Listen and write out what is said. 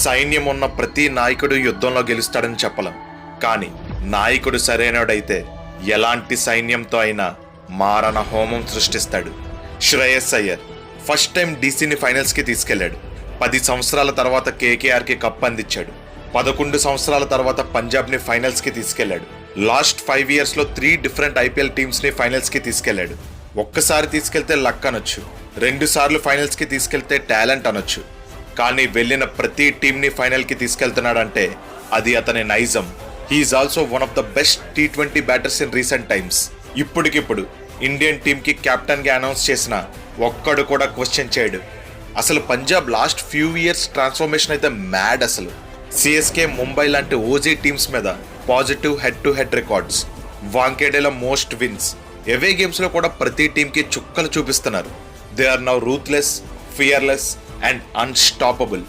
సైన్యం ఉన్న ప్రతి నాయకుడు యుద్ధంలో గెలుస్తాడని చెప్పలేం, కానీ నాయకుడు సరైనడైతే ఎలాంటి సైన్యంతో అయినా మారణ హోమం సృష్టిస్తాడు. శ్రేయస్ అయ్యర్ ఫస్ట్ టైం డీసీని ఫైనల్స్కి తీసుకెళ్లాడు. 10 సంవత్సరాల తర్వాత కేకేఆర్కి కప్ అందించాడు. 11 సంవత్సరాల తర్వాత పంజాబ్ని ఫైనల్స్కి తీసుకెళ్లాడు. లాస్ట్ 5 ఇయర్స్లో 3 డిఫరెంట్ ఐపీఎల్ టీమ్స్ని ఫైనల్స్కి తీసుకెళ్లాడు. ఒక్కసారి తీసుకెళ్తే లక్ అనొచ్చు, 2 సార్లు ఫైనల్స్కి తీసుకెళ్తే టాలెంట్ అనొచ్చు, కానీ వెళ్ళిన ప్రతి టీంని ఫైనల్కి తీసుకెళ్తున్నాడంటే అది అతని నైజం. He's also one of the best T20 batters in recent times. ఇప్పటికిప్పుడు ఇండియన్ టీంకి కెప్టెన్గా అనౌన్స్ చేసిన ఒక్కడు కూడా క్వశ్చన్ చేయడు. అసలు Punjab last few years transformation అయితే మ్యాడ్. అసలు సిఎస్కే, ముంబై లాంటి ఓజీ టీమ్స్ మీద positive head to head records, వాంకేడేలో మోస్ట్ విన్స్, ఎవే గేమ్స్లో కూడా ప్రతి టీంకి చుక్కలు చూపిస్తున్నారు. They are now ruthless, fearless and unstoppable.